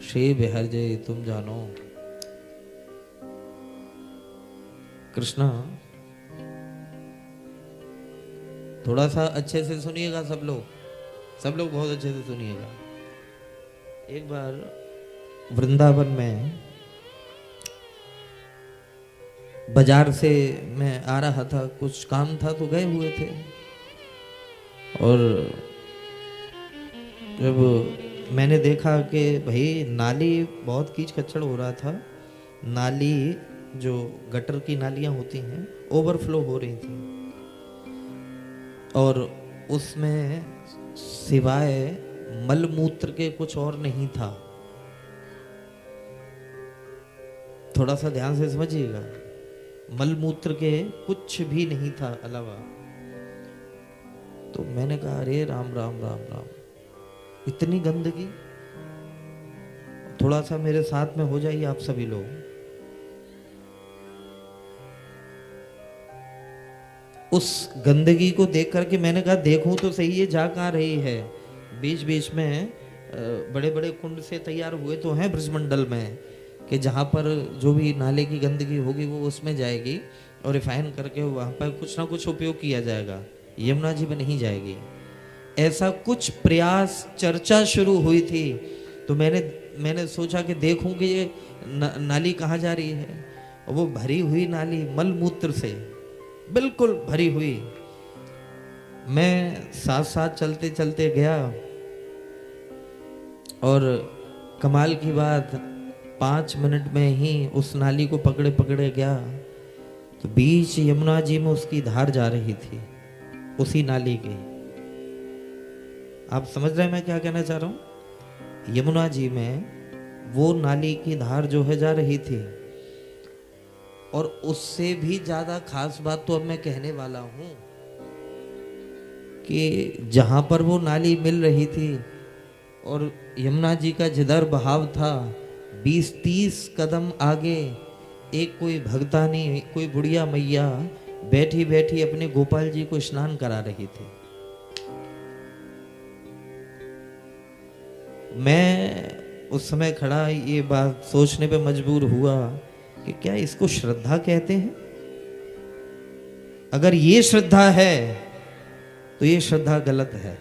श्री विहर्जय तुम जानो। कृष्णा थोड़ा सा अच्छे से सुनिएगा, सब लोग बहुत अच्छे से सुनिएगा। एक बार वृंदावन में बाजार से मैं आ रहा था, कुछ काम था तो गए हुए थे, और जब मैंने देखा कि भाई नाली बहुत कीच कचड़ हो रहा था, नाली जो गटर की नालियां होती हैं ओवरफ्लो हो रही थी, और उसमें सिवाय मलमूत्र के कुछ और नहीं था। थोड़ा सा ध्यान से समझिएगा, मलमूत्र के कुछ भी नहीं था अलावा। तो मैंने कहा अरे राम राम राम राम, इतनी गंदगी। थोड़ा सा मेरे साथ में हो जाइए आप सभी लोग। उस गंदगी को देख करके मैंने कहा देखूं तो सही ये जा कहाँ रही है। बीच बीच में बड़े बड़े कुंड से तैयार हुए तो हैं ब्रजमंडल में, कि जहाँ पर जो भी नाले की गंदगी होगी वो उसमें जाएगी और रिफाइन करके वहाँ पर कुछ ना कुछ उपयोग किया जाएगा, यमुना जी में नहीं जाएगी। ऐसा कुछ प्रयास चर्चा शुरू हुई थी। तो मैंने सोचा कि देखूं कि ये नाली कहाँ जा रही है। और वो भरी हुई नाली मलमूत्र से बिल्कुल भरी हुई। मैं साथ साथ चलते चलते गया, और कमाल की बात 5 मिनट में ही उस नाली को पकड़े पकड़े गया तो बीच यमुना जी में उसकी धार जा रही थी, उसी नाली की। आप समझ रहे हैं मैं क्या कहना चाह रहा हूं? यमुना जी में वो नाली की धार जो है जा रही थी। और उससे भी ज्यादा खास बात तो अब मैं कहने वाला हूं कि जहां पर वो नाली मिल रही थी और यमुना जी का जिधर बहाव था, 20-30 कदम आगे एक कोई भगतानी, कोई बुढ़िया मैया बैठी बैठी अपने गोपाल जी को स्नान करा रही थी। मैं उस समय खड़ा ये बात सोचने पे मजबूर हुआ कि क्या इसको श्रद्धा कहते हैं? अगर ये श्रद्धा है तो ये श्रद्धा गलत है।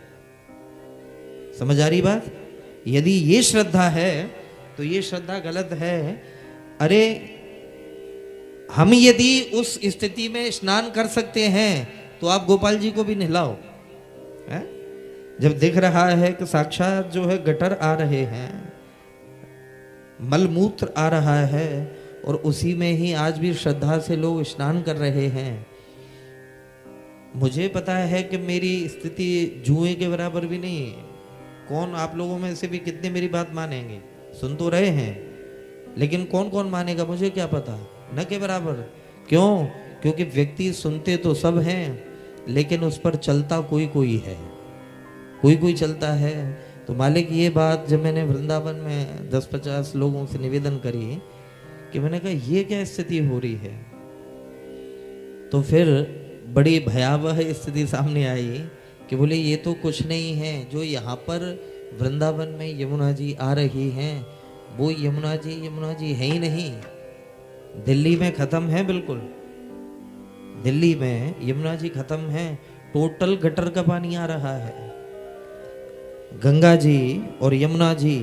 समझ आ रही बात? यदि ये श्रद्धा है तो ये श्रद्धा गलत है। अरे हम यदि उस स्थिति में स्नान कर सकते हैं तो आप गोपाल जी को भी नहलाओ। जब दिख रहा है कि साक्षात जो है गटर आ रहे हैं, मलमूत्र आ रहा है, और उसी में ही आज भी श्रद्धा से लोग स्नान कर रहे हैं। मुझे पता है कि मेरी स्थिति जुए के बराबर भी नहीं है। कौन आप लोगों में से भी कितने मेरी बात मानेंगे? सुन तो रहे हैं, लेकिन कौन कौन मानेगा मुझे क्या पता। न के बराबर। क्यों? क्योंकि व्यक्ति सुनते तो सब हैं, लेकिन उस पर चलता कोई कोई है, कोई कोई चलता है। तो मालिक ये बात जब मैंने वृंदावन में 10-50 लोगों से निवेदन करी कि मैंने कहा ये क्या स्थिति हो रही है, तो फिर बड़ी भयावह स्थिति सामने आई कि बोले ये तो कुछ नहीं है, जो यहाँ पर वृंदावन में यमुना जी आ रही हैं वो यमुना जी है ही नहीं। दिल्ली में खत्म है, बिल्कुल दिल्ली में यमुना जी खत्म है। टोटल गटर का पानी आ रहा है। गंगा जी और यमुना जी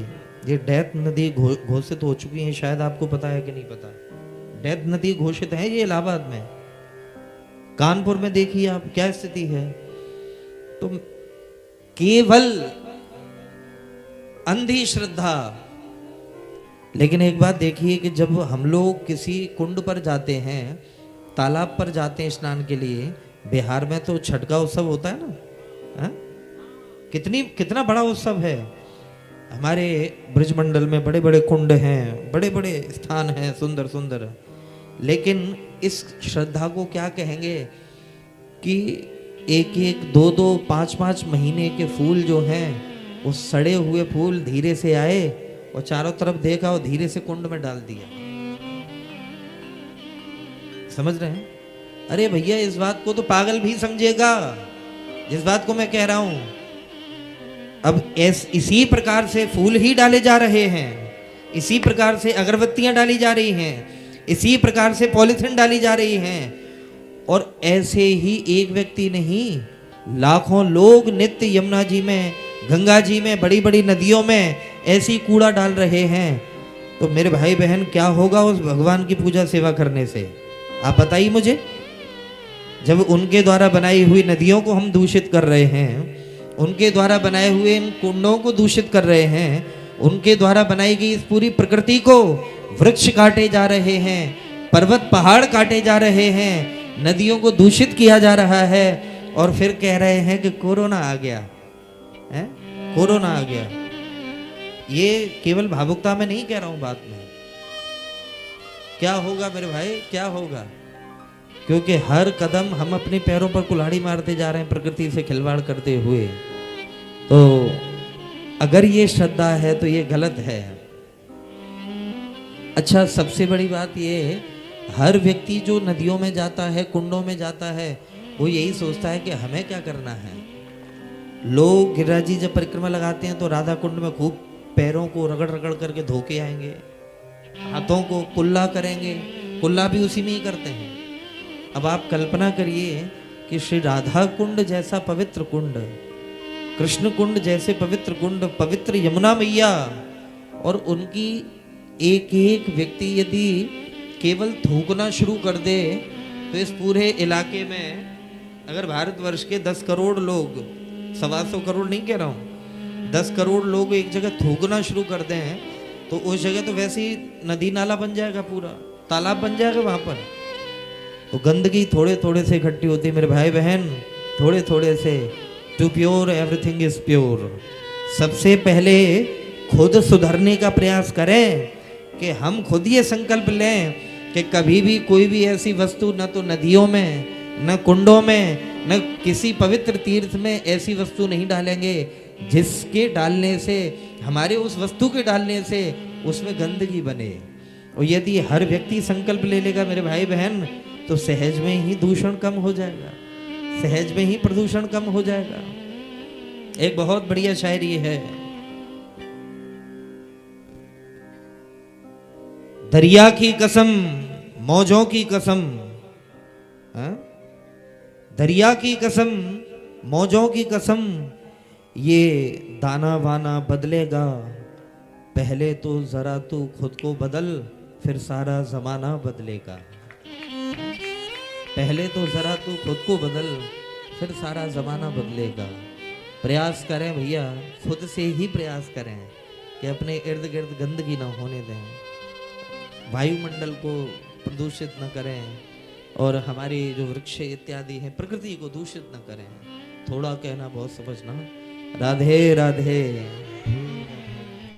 ये डेथ नदी घोषित हो चुकी हैं। शायद आपको पता है कि नहीं पता। डेथ नदी घोषित है ये इलाहाबाद में। कानपुर में देखिए आप क्या स्थिति है। तो केवल अंधी श्रद्धा। लेकिन एक बात देखिए कि जब हम लोग किसी कुंड पर जाते हैं, तालाब पर जाते हैं स्नान के लिए, बिहार में तो छठ का उत्सव होता है ना, है? कितना बड़ा उत्सव है। हमारे ब्रजमंडल में बड़े बड़े कुंड हैं, बड़े बड़े स्थान हैं, सुंदर सुंदर। लेकिन इस श्रद्धा को क्या कहेंगे कि 1-1, 2-2, 5-5 महीने के फूल जो हैं, वो सड़े हुए फूल धीरे से आए और चारों तरफ देखा और धीरे से कुंड में डाल दिया। समझ रहे हैं? अरे भैया इस बात को तो पागल भी समझेगा जिस बात को मैं कह रहा हूं। अब इसी प्रकार से फूल ही डाले जा रहे हैं। इसी प्रकार से अगरबत्तियां डाली जा रही हैं, इसी प्रकार से पॉलिथीन डाली जा रही हैं। और ऐसे ही एक व्यक्ति नहीं, लाखों लोग नित्य यमुना जी में, गंगा जी में, बड़ी बड़ी नदियों में ऐसी कूड़ा डाल रहे हैं। तो मेरे भाई बहन, क्या होगा उस भगवान की पूजा सेवा करने से? आप बताइए मुझे। जब उनके द्वारा बनाई हुई नदियों को हम दूषित कर रहे हैं, उनके द्वारा बनाए हुए इन कुंडों को दूषित कर रहे हैं, उनके द्वारा बनाई गई इस पूरी प्रकृति को वृक्ष काटे जा रहे हैं, पर्वत पहाड़ काटे जा रहे हैं, नदियों को दूषित किया जा रहा है, और फिर कह रहे हैं कि कोरोना आ गया है, कोरोना आ गया। ये केवल भावुकता में नहीं कह रहा हूं, बात में क्या होगा मेरे भाई, क्या होगा? क्योंकि हर कदम हम अपने पैरों पर कुल्हाड़ी मारते जा रहे हैं प्रकृति से खिलवाड़ करते हुए। तो अगर ये श्रद्धा है तो ये गलत है। अच्छा, सबसे बड़ी बात ये, हर व्यक्ति जो नदियों में जाता है, कुंडों में जाता है, वो यही सोचता है कि हमें क्या करना है। लोग गिरिराज जी जब परिक्रमा लगाते हैं तो राधा कुंड में खूब पैरों को रगड़ रगड़ करके धो के आएंगे, हाथों को कुल्ला करेंगे, कुल्ला भी उसी में ही करते हैं। अब आप कल्पना करिए कि श्री राधा कुंड जैसा पवित्र कुंड, कृष्ण कुंड जैसे पवित्र कुंड, पवित्र यमुना मैया, और उनकी एक एक व्यक्ति यदि केवल थूकना शुरू कर दे तो इस पूरे इलाके में, अगर भारतवर्ष के 10 करोड़ लोग, 125 करोड़ नहीं कह रहा हूँ, 10 करोड़ लोग एक जगह थूकना शुरू कर दें तो उस जगह तो वैसे ही नदी नाला बन जाएगा, पूरा तालाब बन जाएगा वहां पर। तो गंदगी थोड़े थोड़े से इकट्ठी होती है मेरे भाई बहन, थोड़े थोड़े से। To pure everything is pure. सबसे पहले खुद सुधरने का प्रयास करें कि हम खुद ये संकल्प लें कि कभी भी कोई भी ऐसी वस्तु, न तो नदियों में, न कुंडों में, न किसी पवित्र तीर्थ में ऐसी वस्तु नहीं डालेंगे जिसके डालने से, हमारे उस वस्तु के डालने से उसमें गंदगी बने। और यदि हर व्यक्ति संकल्प ले लेगा मेरे भाई बहन, तो सहज में ही दूषण कम हो जाएगा, सहज में ही प्रदूषण कम हो जाएगा। एक बहुत बढ़िया शायरी है, दरिया की कसम, मौजों की कसम, दरिया की कसम, मौजों की कसम, ये दाना वाना बदलेगा, पहले तो जरा तू खुद को बदल, फिर सारा जमाना बदलेगा। पहले तो जरा तू खुद को बदल, फिर सारा जमाना बदलेगा। प्रयास करें भैया, खुद से ही प्रयास करें कि अपने इर्द गिर्द गंदगी ना होने दें, वायुमंडल को प्रदूषित न करें, और हमारी जो वृक्ष इत्यादि हैं प्रकृति को दूषित न करें। थोड़ा कहना बहुत समझना। राधे राधे।